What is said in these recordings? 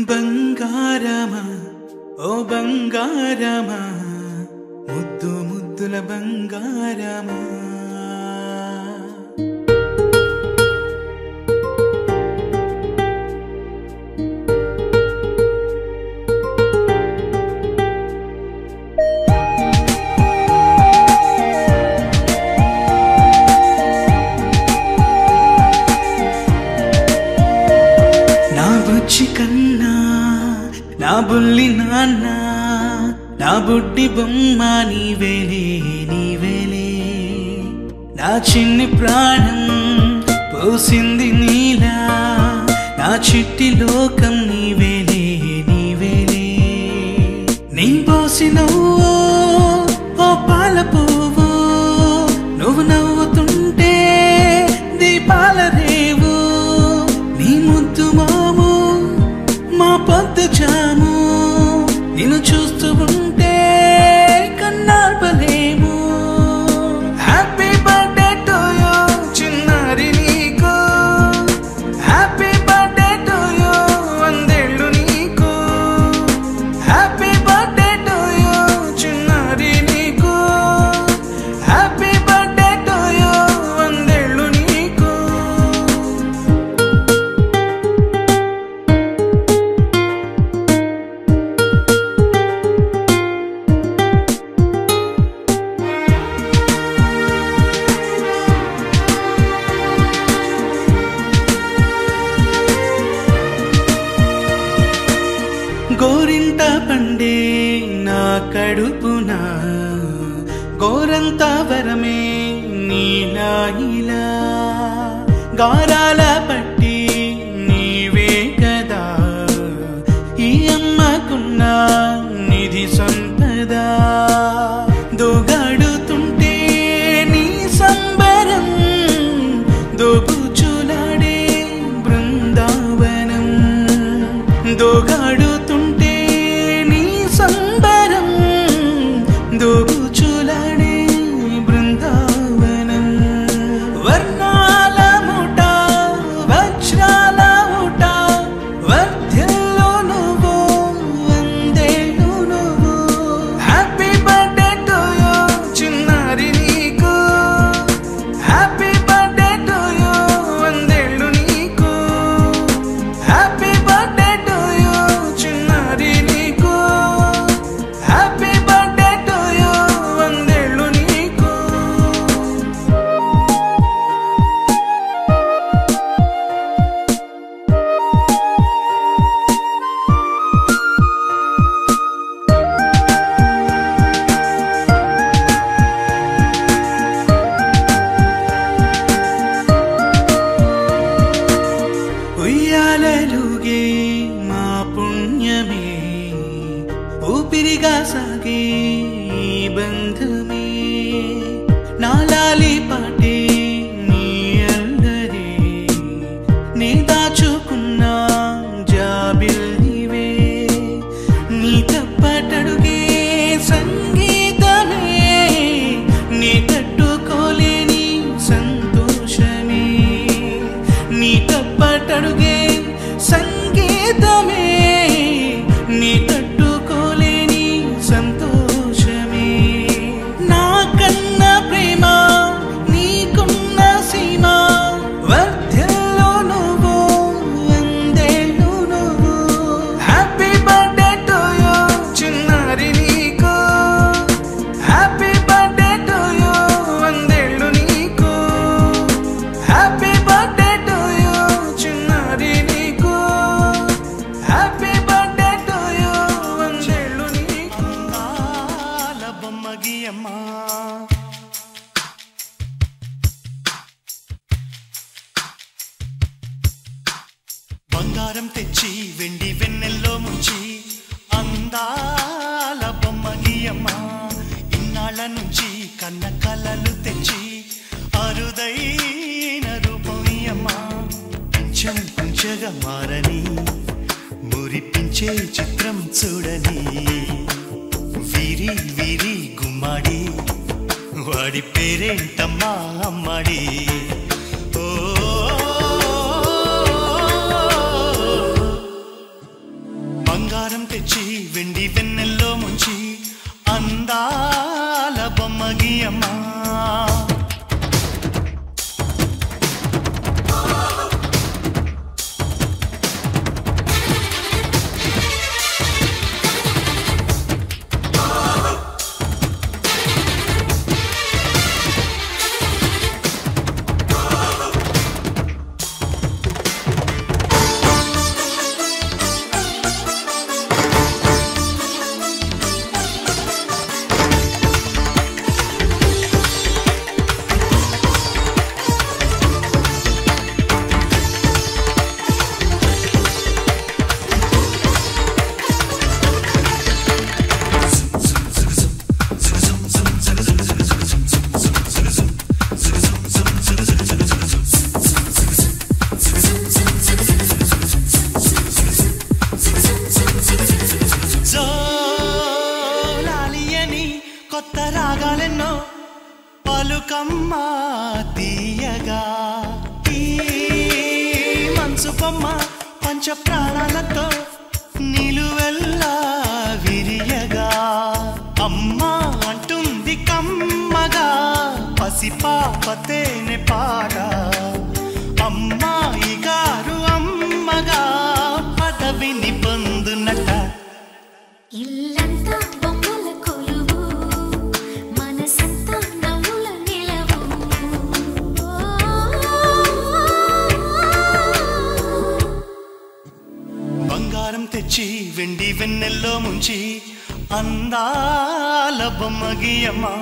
బంగారమా ఓ బంగారమా ముద్దు ముద్దుల బంగారమా నా బుజ్జి కన్నా నా బుల్లి నాన్న నా బుడ్డి బొమ్మ నీవేలే నీవేలే నా చిన్ని ప్రాణం పోసింది నీలా నా చిట్టి లోకం నీవేలే నీవేలే నీ పోసినవో ఓ పాల పువ్వు నువ్వు నవ్వుతుంటే దీపాల రేవు నీ ముద్దు మాము మా పొద్దు జాము నిన్ను చూస్తూ ఉంటే కన్నార్పలేము హ్యాపీ బర్త్డే టు యూ చిన్నారి నీకు హ్యాపీ బర్త్డే టు యూ వందేళ్ళు నీకు హ్యాపీ బర్త్డే టు యూ చిన్నారి నీకు హ్యాపీ బర్త్డే టు యూ వందేళ్ళు నీకు గోరింట పండే నా కడుపున గోరంత వరమే నీలా ఇలా గారాల పట్టి నీవే కదా ఈ అమ్మకున్న నిధి సంపదా దోగాడుతుంటే నీ సంబరం దోబుచులాడే బృందావనం దోగాడుతుంటే నీ సంబరం దోబుచులాడే బృందావనం వర్ణాల ముఠ వజ్రాల ఊట వర్ధ్యంలో నువ్వు వందేళ్ళు నువ్వు హ్యాపీ బర్త్డే టు యూ చిన్నారి నీకు హ్యాపీ బర్త్డే టు యూ వందేళ్ళు నీకు హ్యాపీ బర్త్డే టు యూ చిన్నారి నీకు హ్యాపీ బర్త్డే టు యూ వందేళ్ళు నీకు ఉయ్యాలలుగే మా పుణ్యమే ఊపిరిగా సాగే ఈ బంధమే నాలాలి పాటే నీ అల్లరే నీ దాచుకున్న జాబిల్లివే నీ తప్పటడుగే సంగీతమే నీ తట్టుకోలేని సంతోషమే నీ తప్పటడుగే సంగీతమే నీ తట్టుకోలేని సంతోషమే నా కన్న ప్రేమ నీకున్న సీమ వర్ధ్యంలో నువ్వు వందేళ్ళు నువ్వు హ్యాపీ బర్త్డే టు యూ చిన్నారి నీకు హ్యాపీ బర్త్డే టు యూ వందేళ్ళు నీకు హ్యాపీ బర్త్డే టు యూ చిన్నారి నీకు హ్యాపీ బర్త్డే టు యూ వందేళ్ళు నీకు ఆల బొమ్మ గీయమ్మ బంగారం తెచ్చి వెండి వెన్నెల్లో ముంచి అందాల బొమ్మ గీయమ్మ ఇన్నాళ్ళ నుంచి కన్న కలలు తెచ్చి అరుదైన రూపం ఇయ్యమ్మ కొంచెం కొంచెంగా మారని మురిపించే చిత్రం చూడని వీరి వీరి గుమ్మాడి వాడి పేరేంటమ్మా అమ్మాడి ఓ బంగారం తెచ్చి వెండి వెన్నెల్లో ముంచి అందాల బొమ్మ గీయమ్మా కొత్త రాగాలెన్నో పలుకమ్మా తీయగా ఈ మనసు బొమ్మ పంచ ప్రాణాలతో నిలువెల్లా విరియగా అమ్మా అంటుంది కమ్మగా పసిపాపతేనే పాట అమ్మాయి గారు అమ్మగా పదవిని పొందునట ఇల్లంతా బొమ్మల కొలువు మనసంతా నవ్వుల నిలవు బంగారం తెచ్చి వెండి వెన్నెల్లో ముంచి అందాల బొమ్మ గీయమ్మా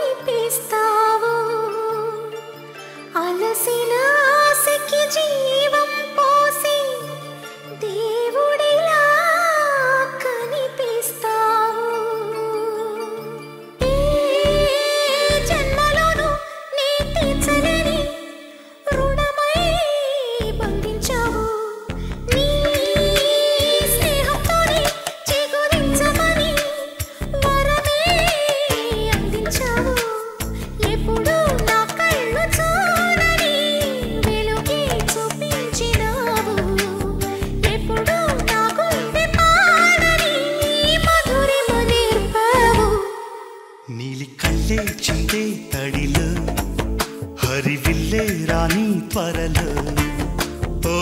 సేవకుడివనిపిస్తావు అలసిన ఆశకి జీవం పోసి దేవుడిలా కనిపిస్తావు ఈ జన్మలోనూ నీ తీర్చలేని రుణమై బంధించావు నీ స్నేహంతోనే చిగురించమని వరమే అందించావు ఎప్పుడు నా కళ్ళు చూడని వెలుగే చూపించినావు ఎప్పుడు నా గుండె పాడని మధురిమ నేర్పావు నీలి కళ్ళే చిందే తడిలో హరివిల్లే రాణి త్వరలో ఓ